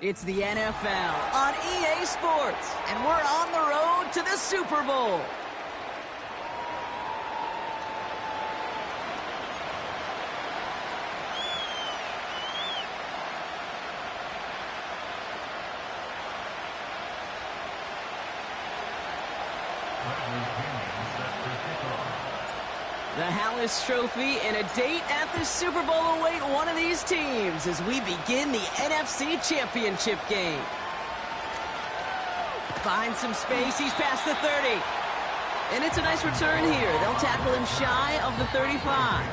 It's the NFL on EA Sports, and we're on the road to the Super Bowl. The Hallis Trophy and a date at the Super Bowl await one of these teams as we begin the NFC Championship game. Finds some space, he's past the 30. And it's a nice return here. They'll tackle him shy of the 35.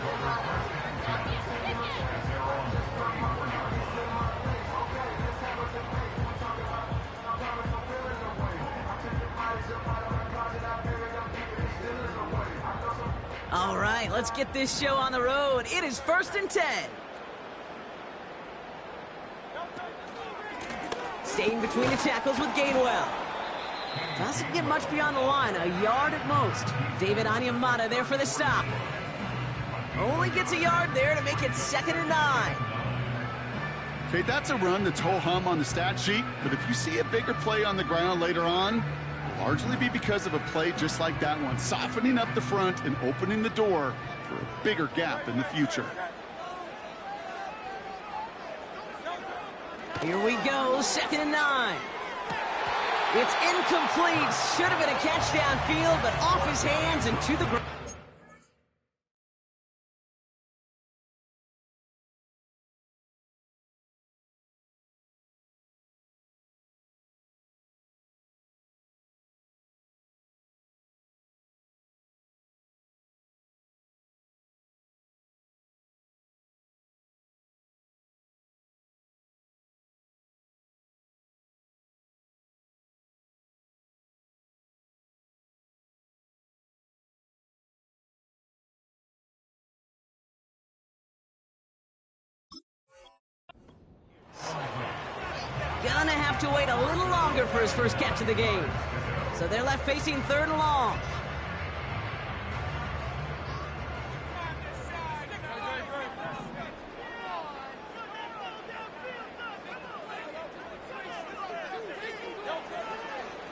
All right, let's get this show on the road. It is 1st and 10. Staying between the tackles with Gainwell. Doesn't get much beyond the line, a yard at most. David Onyemata there for the stop. Only gets a yard there to make it 2nd and 9. Okay, that's a run that's ho-hum on the stat sheet, but if you see a bigger play on the ground later on, largely be because of a play just like that one, softening up the front and opening the door for a bigger gap in the future. Here we go, 2nd and 9. It's incomplete. Should have been a catch downfield, but off his hands and to the ground. Gonna have to wait a little longer for his first catch of the game. So they're left facing 3rd and long.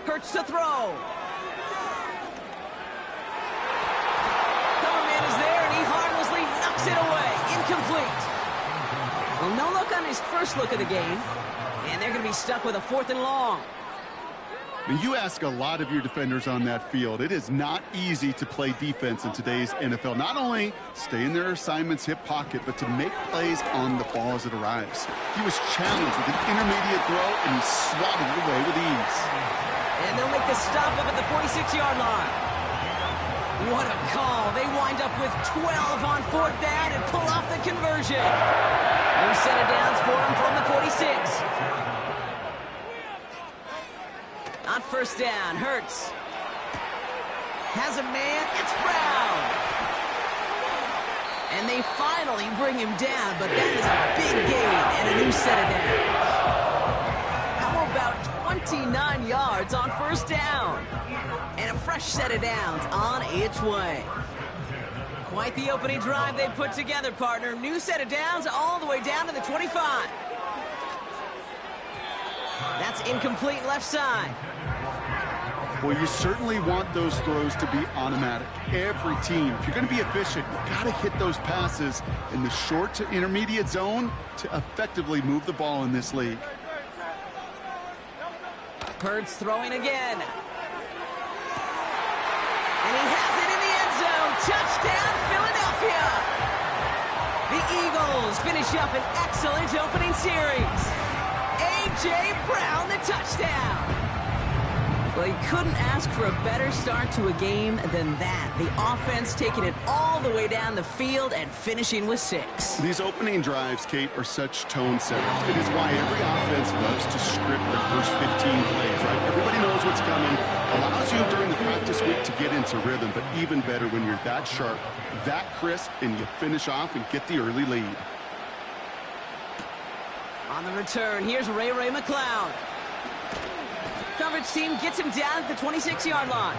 Hurts to throw. Cover man is there, and he harmlessly knocks it away. Incomplete. Well, no look on his first look of the game. And they're going to be stuck with a 4th and long. When you ask a lot of your defenders on that field, it is not easy to play defense in today's NFL. Not only stay in their assignment's hip pocket, but to make plays on the ball as it arrives. He was challenged with an intermediate throw, and he swatted it away with ease. And they'll make the stop up at the 46-yard line. What a call. They wind up with 12 on 4th down and pull off the conversion. New set of downs for him from the 46. On 1st down, Hurts. Has a man, it's Brown. And they finally bring him down, but that is a big gain and a new set of downs. How about 29 yards on 1st down? And a fresh set of downs on its way. Quite the opening drive they put together, partner. New set of downs all the way down to the 25. That's incomplete left side. Well, you certainly want those throws to be automatic. Every team, if you're going to be efficient, you've got to hit those passes in the short to intermediate zone to effectively move the ball in this league. Hurts throwing again. And he has it in the end zone. Touchdown, Philadelphia. The Eagles finish up an excellent opening series. A.J. Brown, the touchdown. Well, you couldn't ask for a better start to a game than that. The offense taking it all the way down the field and finishing with 6. These opening drives, Kate, are such tone setters. It is why every offense loves to script their first 15 plays, right? Everybody knows what's coming. Allows you during the practice week to get into rhythm, but even better when you're that sharp, that crisp, and you finish off and get the early lead. On the return, here's Ray McCloud. Coverage team gets him down at the 26-yard line.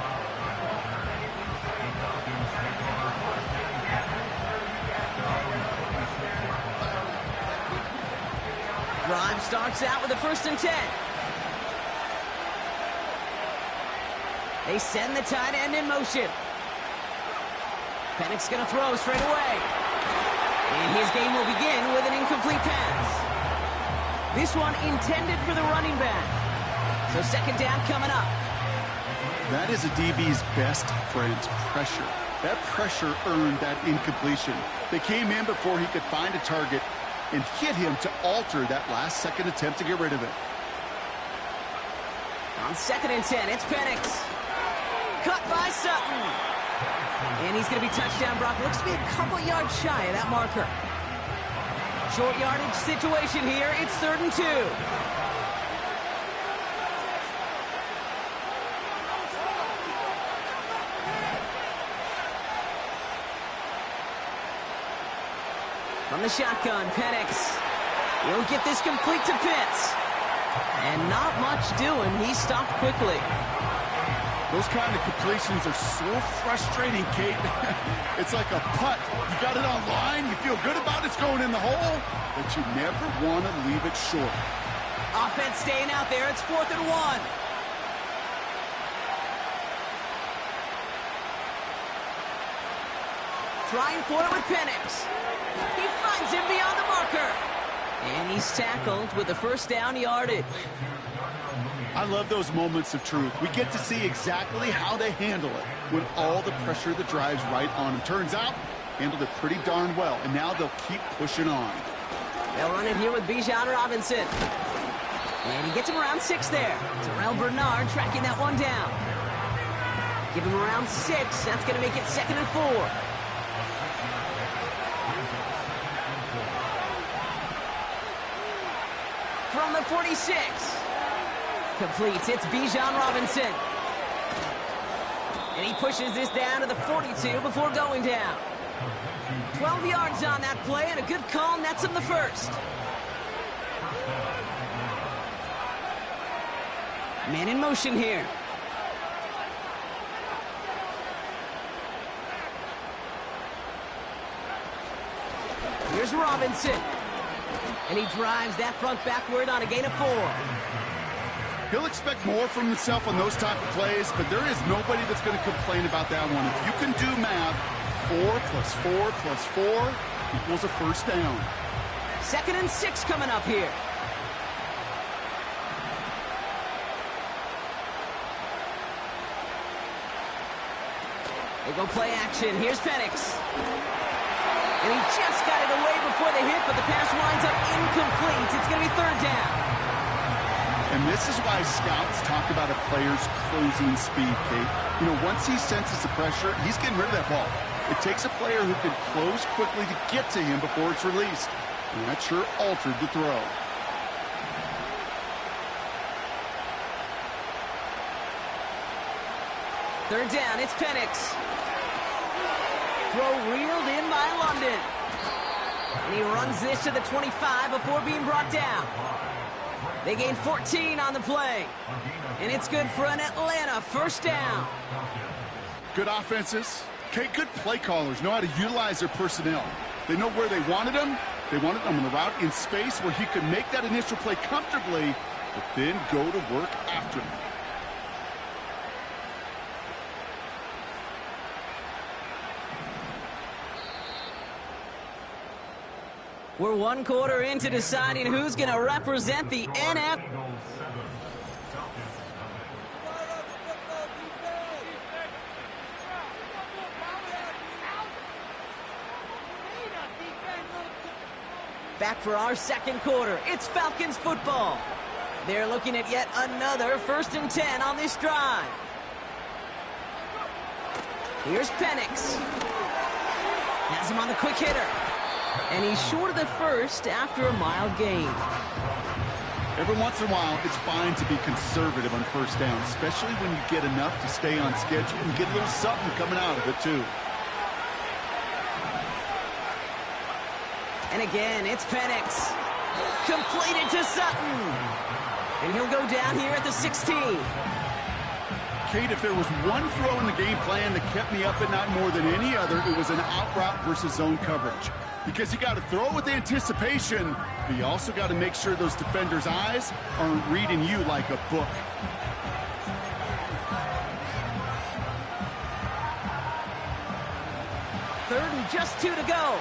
Drive starts out with a 1st and 10. They send the tight end in motion. Penix going to throw straight away. And his game will begin with an incomplete pass. This one intended for the running back. So 2nd down coming up. That is a DB's best friend, pressure. That pressure earned that incompletion. They came in before he could find a target and hit him to alter that last-second attempt to get rid of it. On 2nd and 10, it's Penix. Cut by Sutton. And he's going to be touchdown blocked. Looks to be a couple yards shy of that marker. Short yardage situation here. It's 3rd and 2. From the shotgun, Penix. He'll get this complete to Pitts. And not much doing. He stopped quickly. Those kind of completions are so frustrating, Kate. It's like a putt. You got it on line, you feel good about it's going in the hole, but you never want to leave it short. Offense staying out there. It's 4th and 1. Trying for it with Penix. He finds him beyond the marker. And he's tackled with the 1st down yardage. I love those moments of truth. We get to see exactly how they handle it when all the pressure that drives right on them. Turns out, handled it pretty darn well, and now they'll keep pushing on. They'll run it here with Bijan Robinson. And he gets him around 6 there. Terrell Bernard tracking that one down. Give him around 6. That's going to make it 2nd and 4. From the 46. Completes. It's Bijan Robinson. And he pushes this down to the 42 before going down. 12 yards on that play, and a good call nets him the 1st. Man in motion here. Here's Robinson. And he drives that front backward on a gain of 4. He'll expect more from himself on those type of plays, but there is nobody that's going to complain about that one. If you can do math, 4 plus 4 plus 4 equals a 1st down. 2nd and 6 coming up here. They go play action. Here's Penix. And he just got it away before the hit, but the pass winds up incomplete. It's going to be 3rd down. And this is why scouts talk about a player's closing speed, Kate. You know, once he senses the pressure, he's getting rid of that ball. It takes a player who can close quickly to get to him before it's released. And that sure altered the throw. Third down, it's Penix. Throw reeled in by London. And he runs this to the 25 before being brought down. They gain 14 on the play. And it's good for an Atlanta 1st down. Good offenses. Okay, good play callers know how to utilize their personnel. They know where they wanted them. They wanted them on the route in space where he could make that initial play comfortably, but then go to work after him. We're 1 quarter into deciding who's going to represent the NFL. Back for our 2nd quarter. It's Falcons football. They're looking at yet another 1st and 10 on this drive. Here's Penix. Has him on the quick hitter. And he's short of the 1st after a mile gain. Every once in a while, it's fine to be conservative on 1st down, especially when you get enough to stay on schedule and get a little something coming out of it, too. And again, it's Penix. Completed to Sutton. And he'll go down here at the 16. Kate, if there was one throw in the game plan that kept me up at night more than any other, it was an out route versus zone coverage. because you got to throw it with anticipation, but you also got to make sure those defenders' eyes aren't reading you like a book. Third and just 2 to go.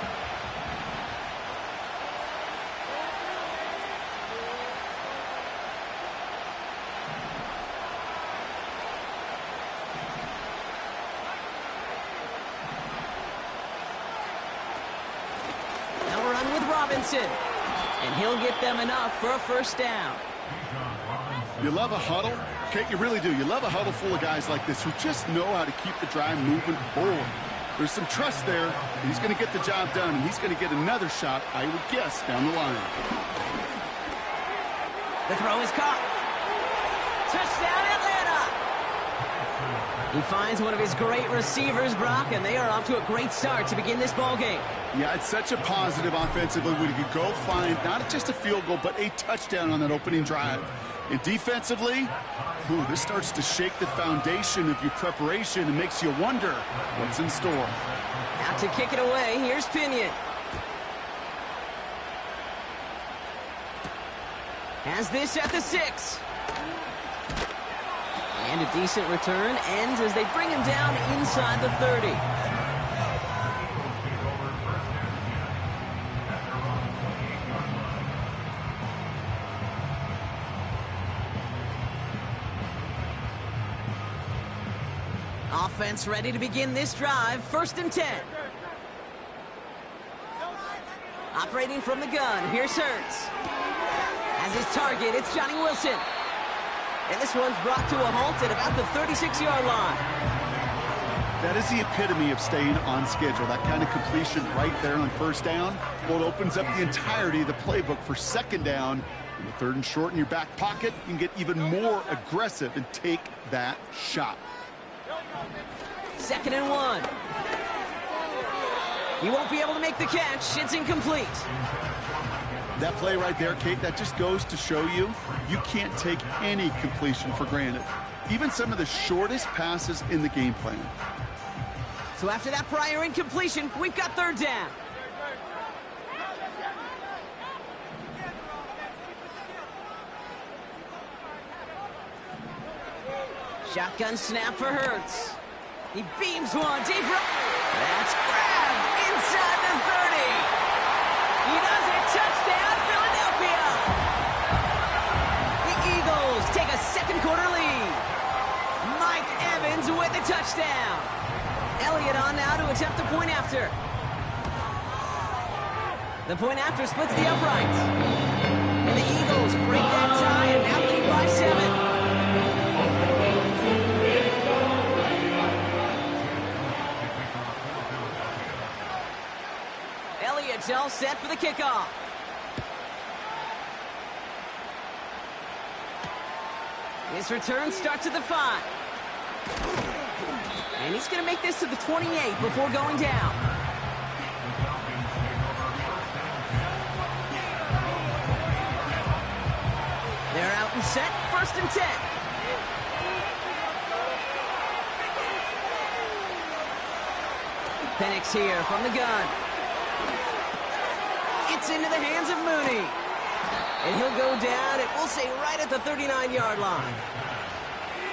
They'll run with Robinson, and he'll get them enough for a first down. You love a huddle? Okay, you really do. You love a huddle full of guys like this who just know how to keep the drive moving forward. There's some trust there. He's going to get the job done, and he's going to get another shot, I would guess, down the line. The throw is caught. Touchdown, Atlanta! He finds one of his great receivers, Brock, and they are off to a great start to begin this ball game. Yeah, it's such a positive offensively when you could go find not just a field goal, but a touchdown on that opening drive. And defensively, this starts to shake the foundation of your preparation and makes you wonder what's in store. Out to kick it away, here's Pinion. Has this at the 6. And a decent return ends as they bring him down inside the 30. Offense ready to begin this drive. 1st and 10. Operating from the gun, here's Hurts. As his target, it's Johnny Wilson. And this one's brought to a halt at about the 36-yard line. That is the epitome of staying on schedule. That kind of completion right there on 1st down. Well, it opens up the entirety of the playbook for 2nd down. In the 3rd and short in your back pocket, you can get even more aggressive and take that shot. 2nd and 1. He won't be able to make the catch. It's incomplete. That play right there, Kate, that just goes to show you can't take any completion for granted. Even some of the shortest passes in the game plan. So after that prior incompletion, we've got 3rd down. Shotgun snap for Hurts. He beams one deep right. That's grabbed inside the 30. He does it. Touchdown, Philadelphia. The Eagles take a 2nd quarter lead. Mike Evans with the touchdown. Elliott on now to attempt the point after. The point after splits the uprights. And the Eagles break that tie and now lead by 7. Elliott's all set for the kickoff. His return starts at the 5. And he's going to make this to the 28 before going down. They're out and set. 1st and 10. Penix here from the gun. It's into the hands of Mooney. And he'll go down, and we'll say right at the 39-yard line.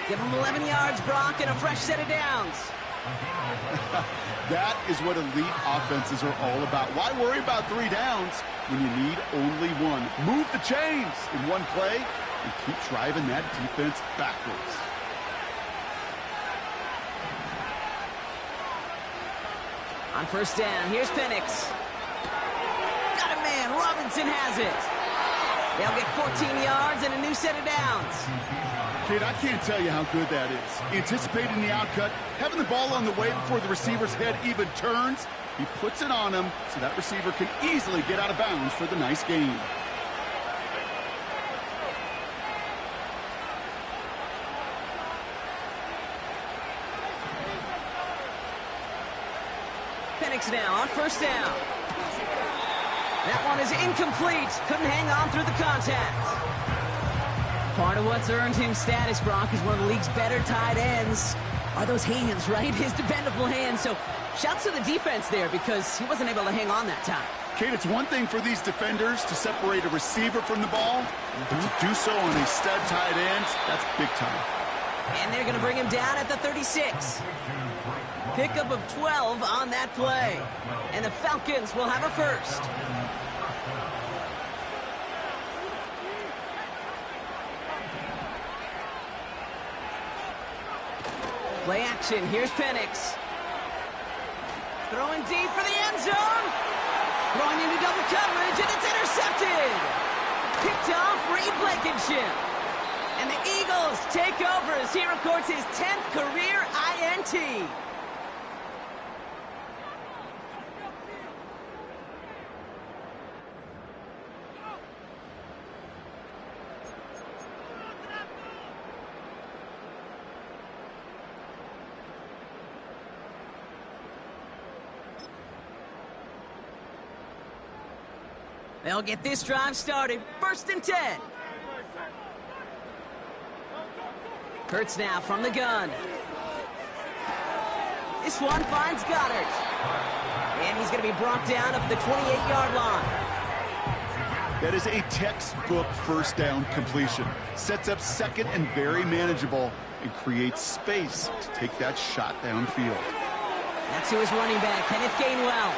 Give him 11 yards, Brock, and a fresh set of downs. That is what elite offenses are all about. Why worry about 3 downs when you need only 1? Move the chains in one play and keep driving that defense backwards. On 1st down, here's Penix. Got a man. Robinson has it. They'll get 14 yards and a new set of downs. Kate, I can't tell you how good that is. Anticipating the outcut, having the ball on the way before the receiver's head even turns. He puts it on him so that receiver can easily get out of bounds for the nice gain. Penix now on 1st down. That one is incomplete. Couldn't hang on through the contact. Part of what's earned him status, Brock, is one of the league's better tight ends. Are those hands, right? His dependable hands. So shouts to the defense there because he wasn't able to hang on that time. Kate, it's one thing for these defenders to separate a receiver from the ball, but to do so on a stud tight end, that's big time. And they're going to bring him down at the 36. Pickup of 12 on that play. And the Falcons will have a first. Play action. Here's Penix. Throwing deep for the end zone. Throwing into double coverage, and it's intercepted. Picked off Reed Blankenship. And the Eagles take over as he records his 10th career INT. They'll get this drive started. 1st and 10. Hurts now from the gun. This one finds Goddard. And he's going to be brought down at the 28-yard line. That is a textbook first down completion. Sets up second and very manageable and creates space to take that shot downfield. That's who is running back, Kenneth Gainwell.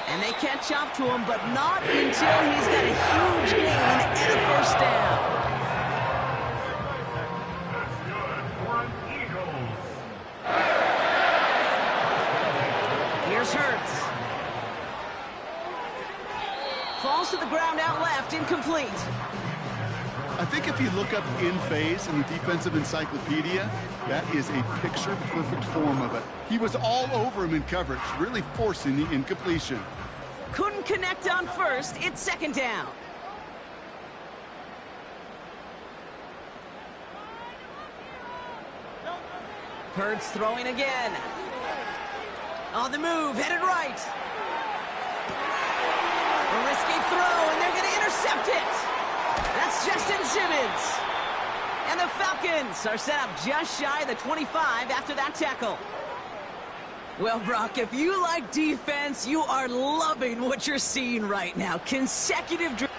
And they catch up to him, but not until he's got a huge gain and a first down. Here's Hurts. Falls to the ground out left, incomplete. I think if you look up in phase in the defensive encyclopedia, that is a picture-perfect form of it. He was all over him in coverage, really forcing the incompletion. Couldn't connect on first. It's 2nd down. Hurts throwing again. On the move, headed right. A risky throw, and they're going to intercept it. That's Justin Simmons. And the Falcons are set up just shy of the 25 after that tackle. Well, Brock, if you like defense, you are loving what you're seeing right now. Consecutive drives.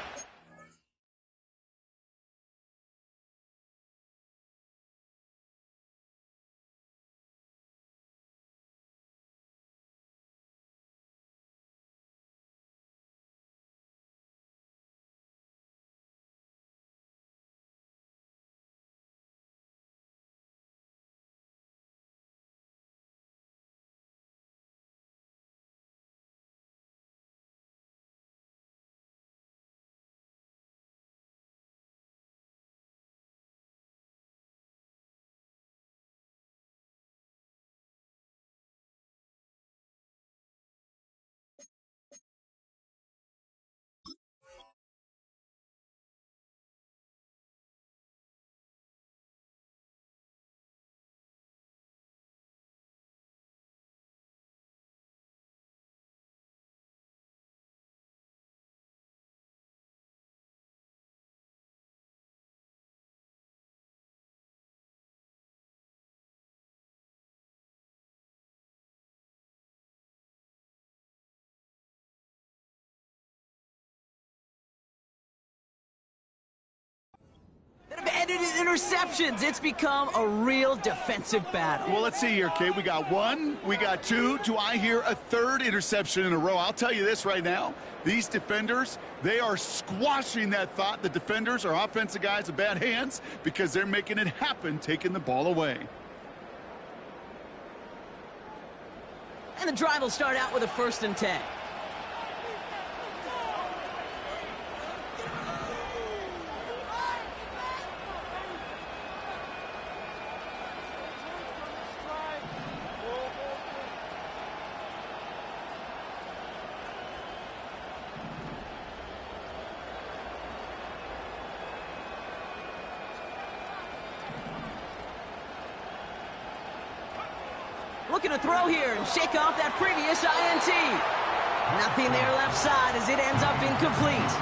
that have ended in interceptions. It's become a real defensive battle. Well, let's see here, Kate. We got one, we got two. Do I hear a third interception in a row? I'll tell you this right now. These defenders, they are squashing that thought. The defenders are offensive guys with bad hands because they're making it happen, taking the ball away. And the drive will start out with a 1st and 10. Looking to throw here and shake off that previous INT. Nothing there left side as it ends up incomplete.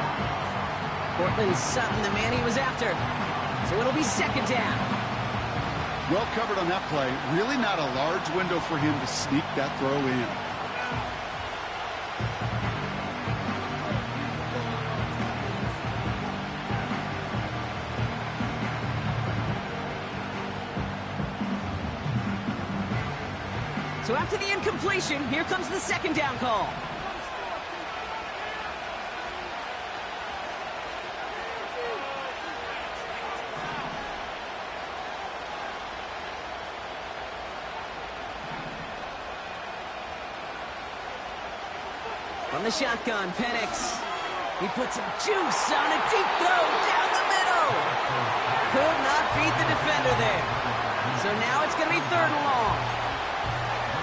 Cortland Sutton, the man he was after. So it'll be 2nd down. Well covered on that play. Really not a large window for him to sneak that throw in. So after the incompletion, here comes the second down call. From the shotgun, Penix. He puts some juice on a deep throw down the middle. Could not beat the defender there. So now it's going to be 3rd and long.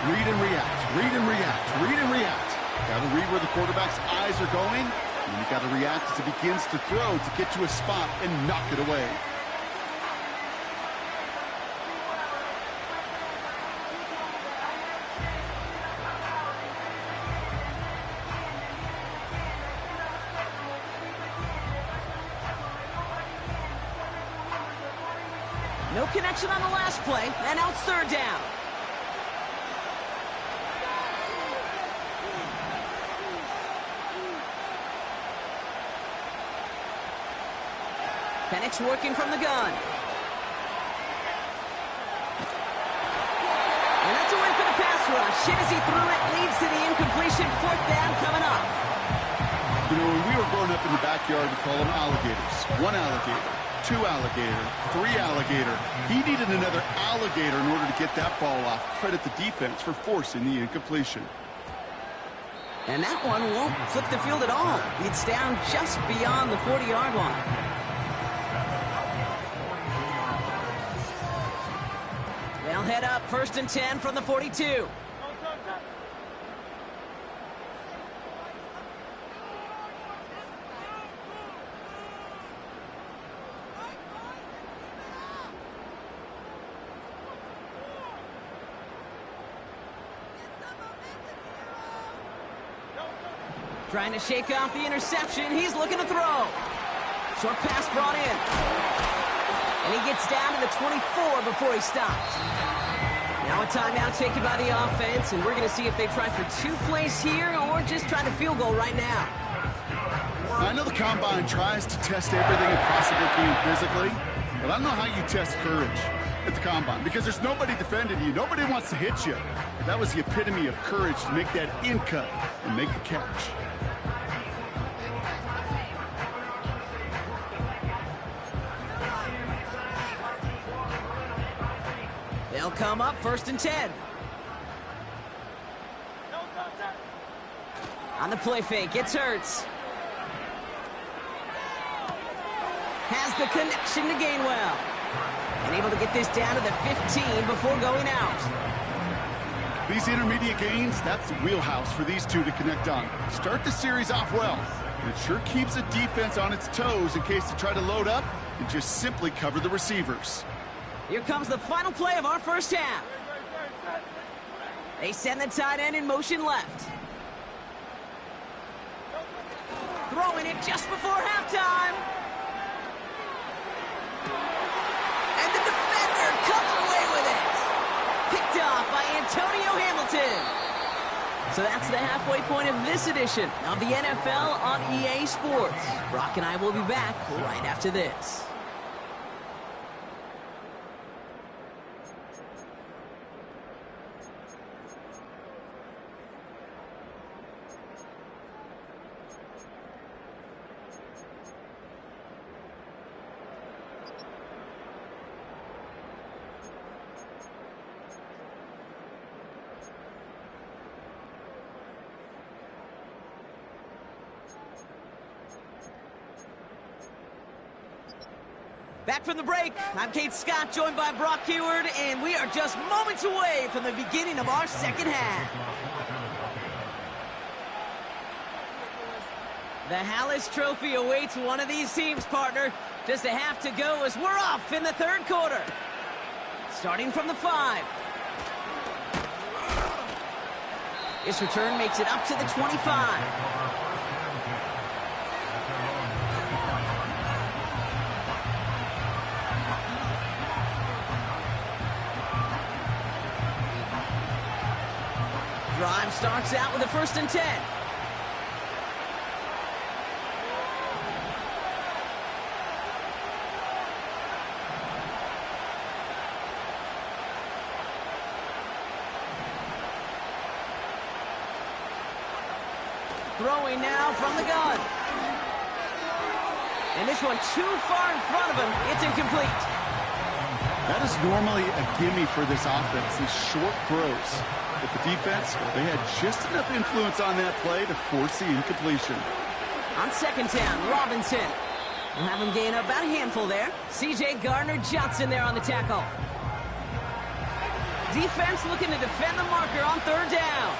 Read and react, read and react, read and react. Got to read where the quarterback's eyes are going, and you got to react as it begins to throw to get to a spot and knock it away. No connection on the last play, and now it's 3rd down. Penix working from the gun. And that's a win for the pass rush. Shit as he threw it, leads to the incompletion. 4th down coming up. You know, when we were growing up in the backyard, we call them alligators. 1 alligator, 2 alligator, 3 alligator. He needed another alligator in order to get that ball off. Credit the defense for forcing the incompletion. And that one won't flip the field at all. It's down just beyond the 40-yard line. They'll head up 1st and 10 from the 42. Trying to shake off the interception. He's looking to throw. Short pass brought in. And he gets down to the 24 before he stops. Now a timeout taken by the offense, and we're going to see if they try for 2 plays here or just try to field goal right now. I know the Combine tries to test everything it possibly can physically, but I don't know how you test courage at the Combine because there's nobody defending you. Nobody wants to hit you. But that was the epitome of courage to make that in cut and make the catch. They'll come up 1st and 10. On the play fake, it's Hurts. Has the connection to Gainwell. And able to get this down to the 15 before going out. These intermediate gains, that's the wheelhouse for these two to connect on. Start the series off well. And it sure keeps the defense on its toes in case they try to load up and just simply cover the receivers. Here comes the final play of our first half. They send the tight end in motion left. Throwing it just before halftime. And the defender comes away with it. Picked off by Antonio Hamilton. So that's the halfway point of this edition of the NFL on EA Sports. Brock and I will be back right after this. Back from the break, I'm Kate Scott, joined by Brock Heward, and we are just moments away from the beginning of our second half. The Hallis Trophy awaits one of these teams, partner. Just a half to go as we're off in the 3rd quarter. Starting from the 5. This return makes it up to the 25. Drive starts out with a 1st and 10. throwing now from the gun. And this one too far in front of him. It's incomplete. That is normally a gimme for this offense, these short throws. But the defense, they had just enough influence on that play to force the incompletion. On second down, Robinson. We'll have him gain about a handful there. C.J. Gardner-Johnson there on the tackle. Defense looking to defend the marker on third down.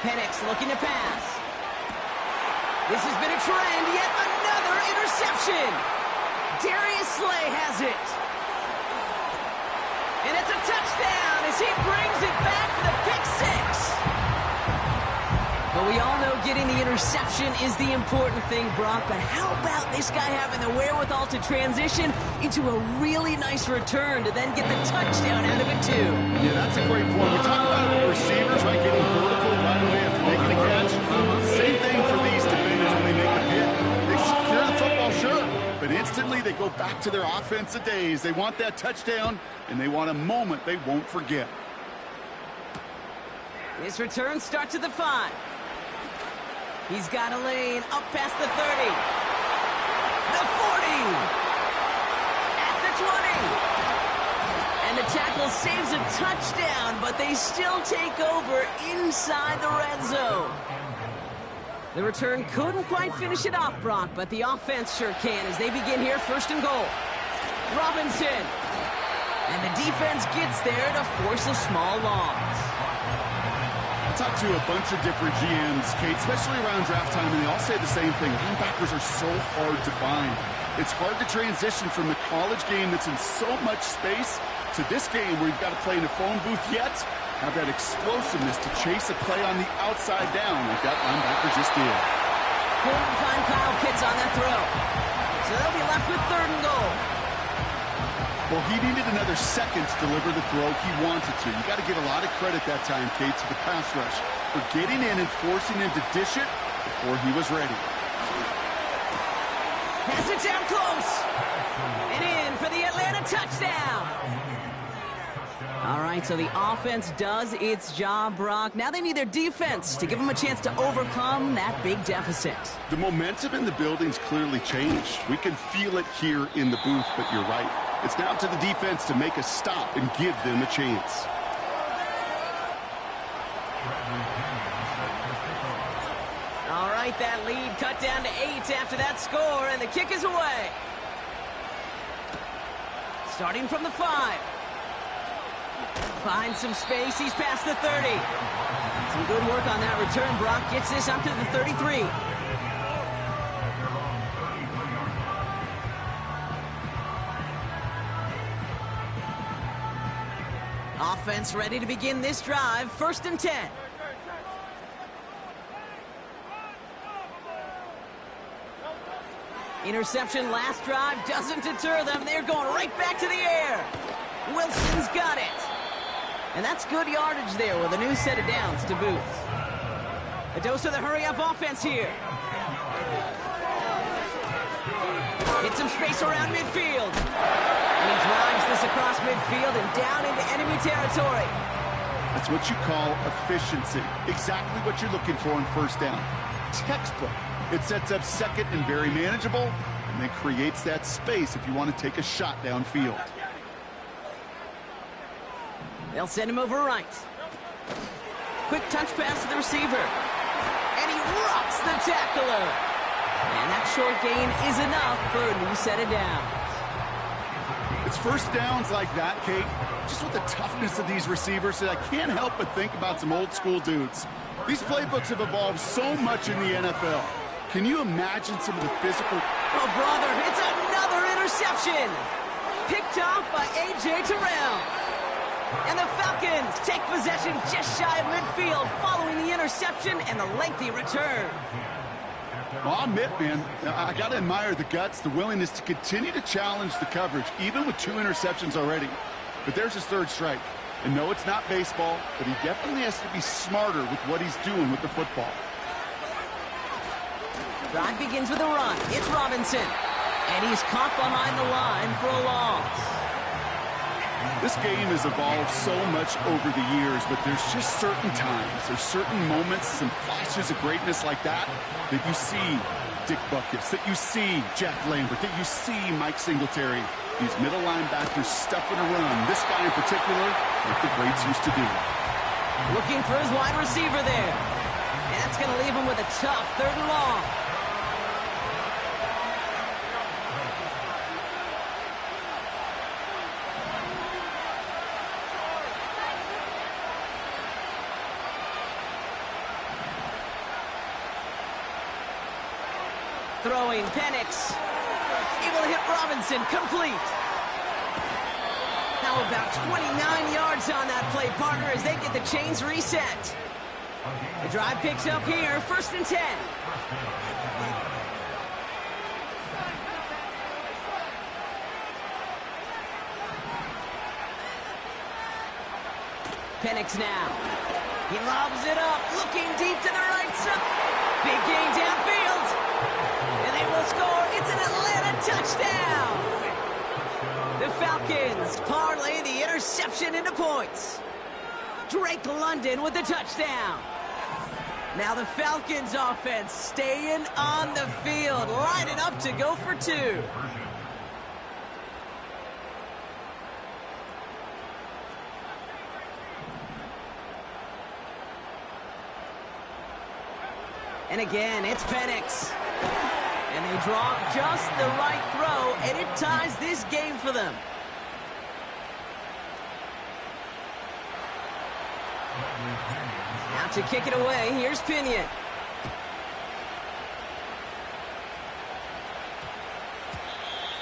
Penix looking to pass. This has been a trend, yet another interception. Darius Slay has it. And it's a touchdown as he brings it back for the pick six. But we all know getting the interception is the important thing, Brock. But how about this guy having the wherewithal to transition into a really nice return to then get the touchdown out of it, too? Yeah, that's a great point. We talk about receivers, right, getting vertical right away after making a catch. Same thing for these defenders when they make a pick. They secure the football, sure, but instantly they go back to their offensive days. They want that touchdown, and they want a moment they won't forget. This return starts at the 5. He's got a lane up past the 30. The 40. At the 20. And the tackle saves a touchdown, but they still take over inside the red zone. The return couldn't quite finish it off, Brock, but the offense sure can as they begin here first and goal. Robinson. And the defense gets there to force a small loss. Talk to a bunch of different GMs, Kate, especially around draft time, and they all say the same thing. Linebackers are so hard to find. It's hard to transition from the college game that's in so much space to this game where you've got to play in a phone booth, yet have that explosiveness to chase a play on the outside down like that linebacker just did. Couldn't find Kyle Pitts on that throw. So they'll be left with third and goal. Well, he needed another second to deliver the throw he wanted to. You got to give a lot of credit that time, Kate, to the pass rush for getting in and forcing him to dish it before he was ready. Pass it down close. And in for the Atlanta touchdown. All right, so the offense does its job, Brock. Now they need their defense to give them a chance to overcome that big deficit. The momentum in the building's clearly changed. We can feel it here in the booth, but you're right. It's now to the defense to make a stop and give them a chance. All right, that lead cut down to 8 after that score, and the kick is away. Starting from the 5. Finds some space. He's past the 30. Some good work on that return. Brock gets this up to the 33. Offense ready to begin this drive. First and 10. Interception last drive doesn't deter them. They're going right back to the air. Wilson's got it. And that's good yardage there with a new set of downs to boot. A dose of the hurry-up offense here. Hit some space around midfield. And he drives this across midfield and down into enemy territory. That's what you call efficiency. Exactly what you're looking for in first down. Textbook. It sets up second and very manageable, and then creates that space if you want to take a shot downfield. They'll send him over right. Quick touch pass to the receiver. And he rocks the tackler. And that short gain is enough for a new set of downs. It's first downs like that, Kate, just with the toughness of these receivers, that I can't help but think about some old school dudes. These playbooks have evolved so much in the NFL. Can you imagine some of the physical... Oh, brother, it's another interception. Picked off by A.J. Terrell. And the Falcons take possession just shy of midfield following the interception and the lengthy return. Well, I'll admit, man, I got to admire the guts, the willingness to continue to challenge the coverage, even with 2 interceptions already. But there's his third strike. And no, it's not baseball, but he definitely has to be smarter with what he's doing with the football. Drive begins with a run. It's Robinson. And he's caught behind the line for a loss. This game has evolved so much over the years, but there's just certain times, there's certain moments, some flashes of greatness like that you see Dick Buckus, that you see Jack Lambert, that you see Mike Singletary. These middle linebackers stuffing a run. This guy in particular, like the greats used to do. Looking for his wide receiver there. And that's going to leave him with a tough 3rd and long. Throwing Penix. Able to hit Robinson. Complete. How about 29 yards on that play, partner, as they get the chains reset. The drive picks up here. 1st and 10. Penix now. He lobs it up. Looking deep to the right side. Big gain downfield. And they will score. It's an Atlanta touchdown. The Falcons parlay the interception into points. Drake London with the touchdown. Now the Falcons offense staying on the field, lining up to go for 2. And again, it's Penix. And they draw just the right throw, and it ties this game for them. Now to kick it away, here's Pinion.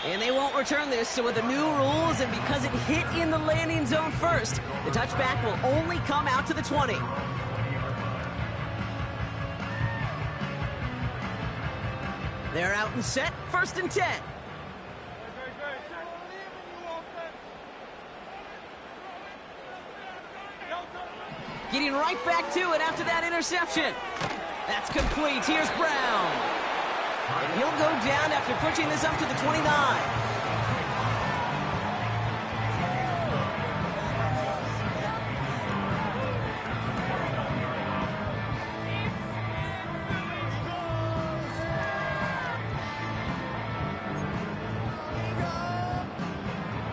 And they won't return this, so with the new rules, and because it hit in the landing zone first, the touchback will only come out to the 20. They're out and set, 1st and 10. Getting right back to it after that interception. That's complete. Here's Brown. And he'll go down after pushing this up to the 29.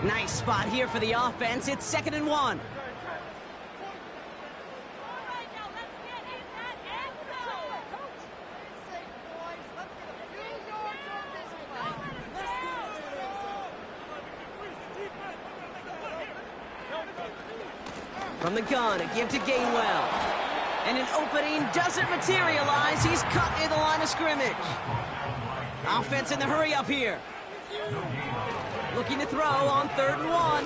Nice spot here for the offense. It's 2nd and 1. From the gun, a give to Gainwell. And an opening doesn't materialize. He's cut in the line of scrimmage. Offense in the hurry up here. Looking to throw on 3rd and 1.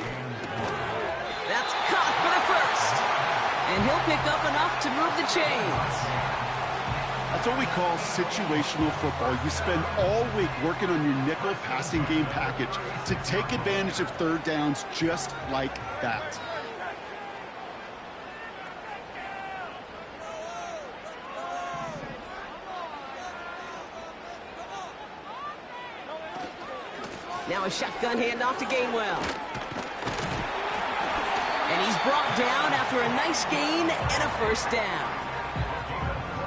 That's caught for the 1st. And he'll pick up enough to move the chains. That's what we call situational football. You spend all week working on your nickel passing game package to take advantage of 3rd downs just like that. Now a shotgun handoff to Gainwell. And he's brought down after a nice gain and a 1st down.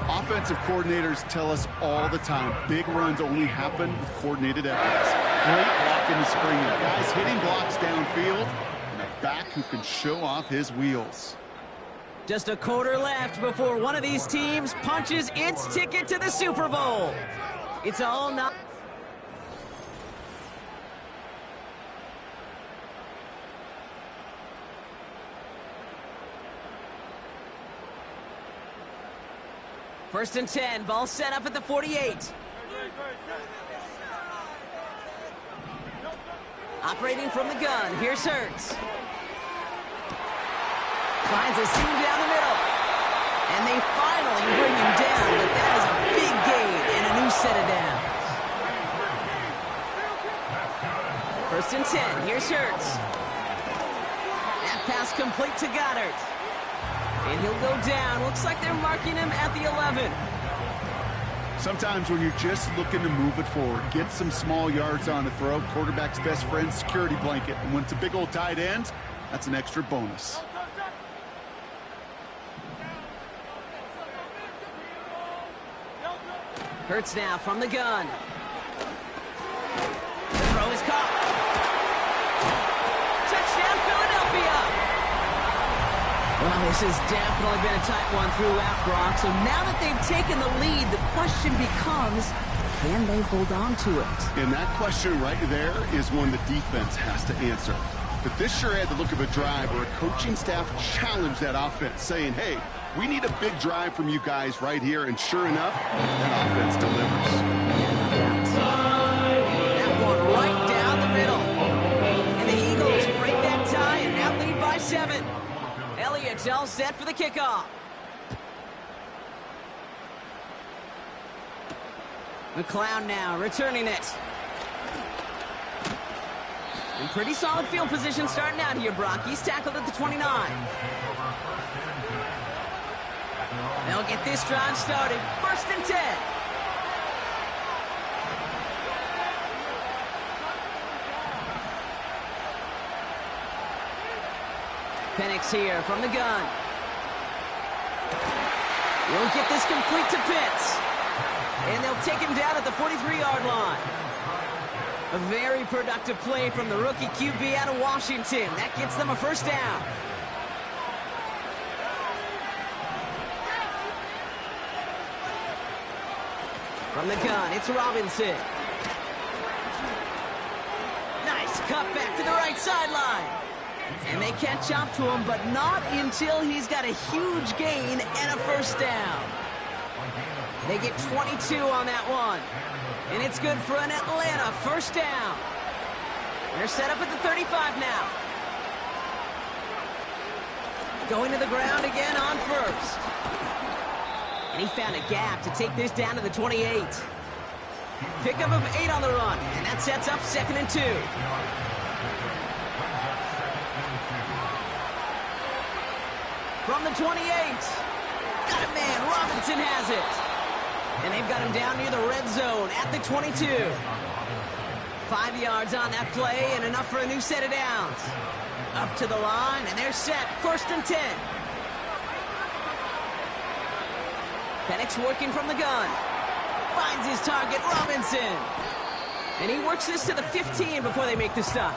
Offensive coordinators tell us all the time, big runs only happen with coordinated efforts. Great blocking and springing. Guys hitting blocks downfield, and a back who can show off his wheels. Just a quarter left before one of these teams punches its ticket to the Super Bowl. It's all not... First and 10, ball set up at the 48. Operating from the gun, here's Hurts. Finds a seam down the middle. And they finally bring him down, but that is a big gain and a new set of downs. First and 10, here's Hurts. That pass complete to Goddard. And he'll go down. Looks like they're marking him at the 11. Sometimes when you're just looking to move it forward, get some small yards on the throw, quarterback's best friend, security blanket. And when it's a big old tight end, That's an extra bonus. Hurts now from the gun. The throw is caught. Touchdown, Philadelphia! Well, this has definitely been a tight one throughout, Brock. So now that they've taken the lead, the question becomes, can they hold on to it? And that question right there is one the defense has to answer. But this sure had the look of a drive where a coaching staff challenged that offense, saying, hey, we need a big drive from you guys right here. And sure enough, that offense delivers. That one right down the middle. And the Eagles break that tie and now lead by 7. Elliott's all set for the kickoff. McLeod now returning it. In pretty solid field position starting out here, Brock. He's tackled at the 29. They'll get this drive started. 1st and 10. Penix here from the gun. Won't get this complete to Pitts. And they'll take him down at the 43-yard line. A very productive play from the rookie QB out of Washington. That gets them a 1st down. From the gun, it's Robinson. Nice cut back to the right sideline. And they catch up to him, but not until he's got a huge gain and a 1st down. They get 22 on that one. And it's good for an Atlanta 1st down. They're set up at the 35 now. Going to the ground again on 1st. And he found a gap to take this down to the 28. Pickup of 8 on the run. And that sets up 2nd and 2. From the 28. Got a man. Robinson has it. And they've got him down near the red zone at the 22. 5 yards on that play and enough for a new set of downs. Up to the line, and they're set. 1st and 10. Penix working from the gun. Finds his target, Robinson. And he works this to the 15 before they make the stop.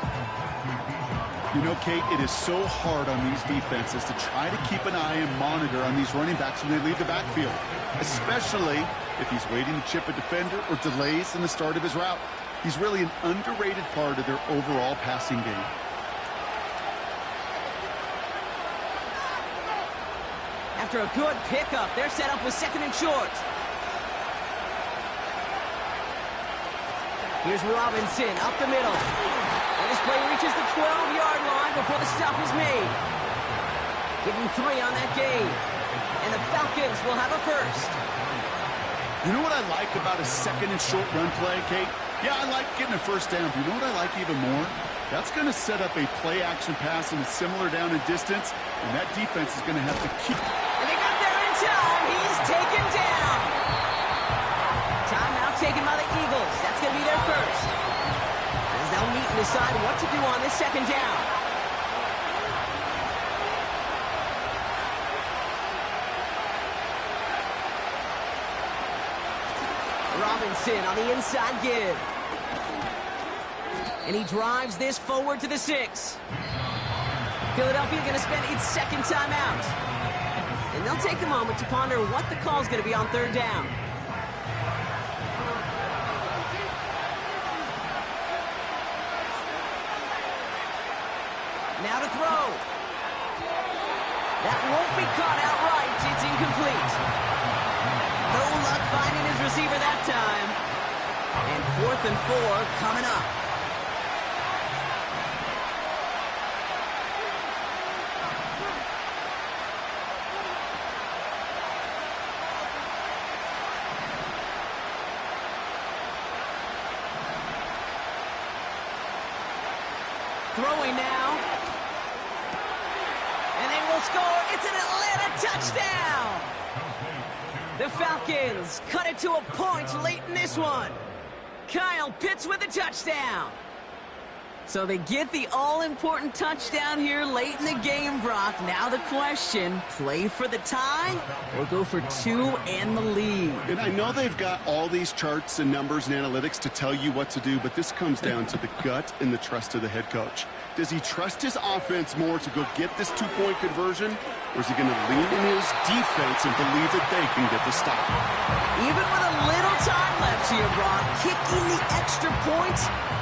You know, Kate, it is so hard on these defenses to try to keep an eye and monitor on these running backs when they leave the backfield, especially if he's waiting to chip a defender or delays in the start of his route. He's really an underrated part of their overall passing game. After a good pickup, they're set up with 2nd and short. Here's Robinson up the middle. And this play reaches the 12-yard line before the stop is made. Give him 3 on that game. And the Falcons will have a 1st. You know what I like about a 2nd and short run play, Kate? Yeah, I like getting a 1st down. But you know what I like even more? That's going to set up a play-action pass and a similar down and distance, and that defense is going to have to keep. And they got there in time. He's taken down. Timeout taken by the Eagles. That's going to be their 1st. As they'll meet and decide what to do on this 2nd down. Robinson on the inside give. And he drives this forward to the 6. Philadelphia going to spend its 2nd timeout. And they'll take a moment to ponder what the call is going to be on 3rd down. Now to throw. That won't be caught outright. It's incomplete. No luck finding his receiver that time. And 4th and 4 coming up. Throwing now. And they will score. It's an Atlanta touchdown. The Falcons cut it to a point late in this one. Kyle Pitts with a touchdown. So they get the all-important touchdown here late in the game, Brock. Now the question, play for the tie or go for two and the lead? And I know they've got all these charts and numbers and analytics to tell you what to do, but this comes down to the gut and the trust of the head coach. Does he trust his offense more to go get this two-point conversion, or is he going to lean in his defense and believe that they can get the stop? Even with a little time left here, Brock, kicking the extra point,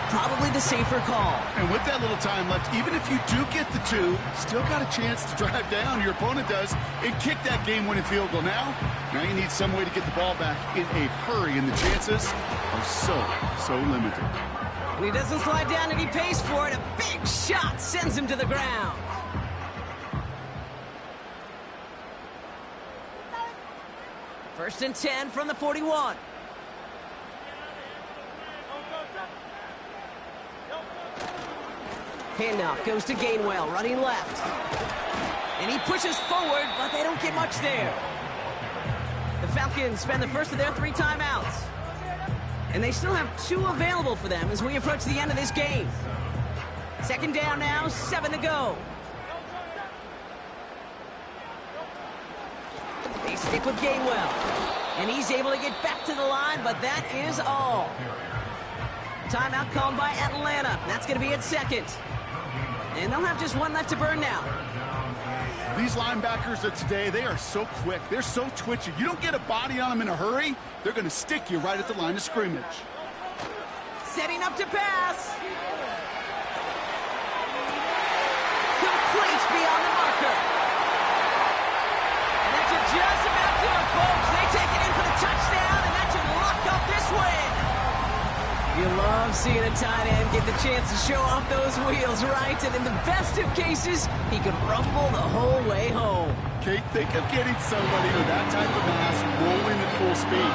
probably the safer call. And with that little time left, even if you do get the two, still got a chance to drive down, your opponent does, and kick that game-winning field goal. Now you need some way to get the ball back in a hurry, and the chances are so limited. And he doesn't slide down and he pays for it. A big shot sends him to the ground. First and 10 from the 41. Handoff goes to Gainwell, running left. And he pushes forward, but they don't get much there. The Falcons spend the first of their 3 timeouts. And they still have 2 available for them as we approach the end of this game. Second down now, 7 to go. They stick with Gainwell. And he's able to get back to the line, but that is all. Timeout called by Atlanta. That's going to be at second. And they'll have just 1 left to burn now. These linebackers of today, they are so quick. They're so twitchy. You don't get a body on them in a hurry, they're going to stick you right at the line of scrimmage. Setting up to pass. Complete beyond the marker. And that should just about do it, folks. They take it in for the touchdown, and that should lock up this win. You love seeing a tight end get the chance to show off those wheels, right? And in the best of cases, he could rumble the whole way home. Kate, think of getting somebody with that type of mass rolling at full speed.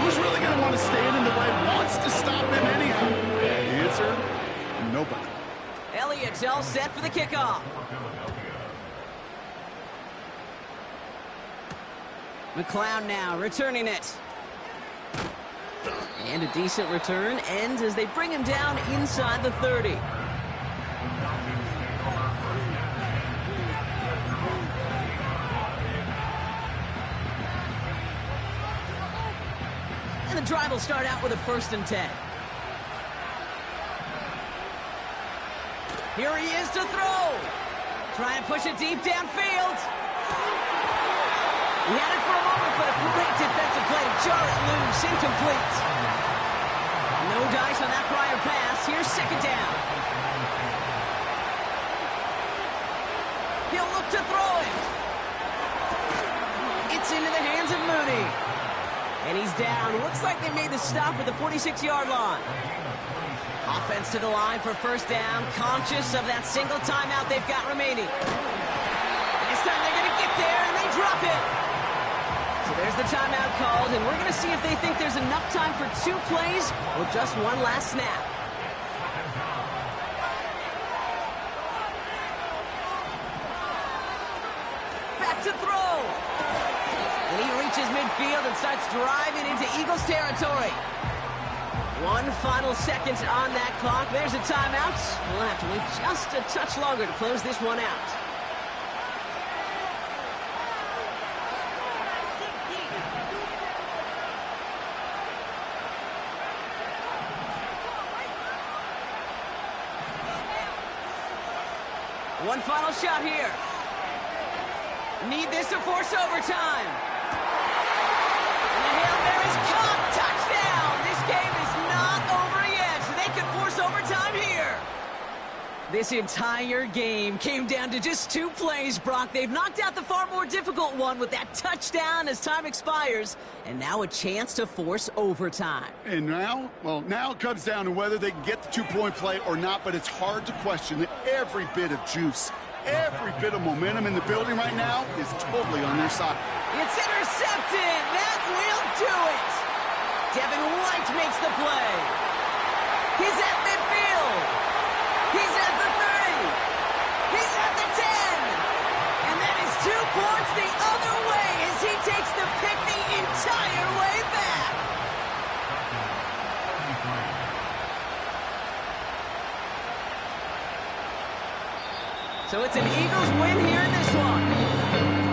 Who's really going to want to stand in the way, wants to stop him anyhow? The answer, nobody. Elliott's all set for the kickoff. McLeod now returning it. And a decent return ends as they bring him down inside the 30. And the drive will start out with a 1st and 10. Here he is to throw. Trying to push it deep downfield. He had it for a moment, but a great defensive play to jar it loose. Incomplete. No dice on that prior pass. Here's second down. He'll look to throw it. It's into the hands of Mooney. And he's down. Looks like they made the stop at the 46-yard line. Offense to the line for first down. Conscious of that single timeout they've got remaining. This time they're going to get there, and they drop it. So there's the timeout called, and we're going to see if they think there's enough time for 2 plays or just 1 last snap. Back to throw. And he reaches midfield and starts driving into Eagles territory. 1 final second on that clock. There's a timeout. We'll have to wait just a touch longer to close this one out. One final shot here. Need this to force overtime. And the Hail Mary's caught. Touchdown! This game is not over yet. They could force overtime here. This entire game came down to just 2 plays, Brock. They've knocked out the far more difficult one with that touchdown as time expires. And now a chance to force overtime. And now, well, now it comes down to whether they can get the 2-point play or not, but it's hard to question that every bit of juice, every bit of momentum in the building right now is totally on their side. It's intercepted. That will do it. Devin White makes the play. He's at midfield. He's at the 30. He's at the 10. And that is 2 points the other way as he takes the pick the entire way back. So it's an Eagles win here in this one.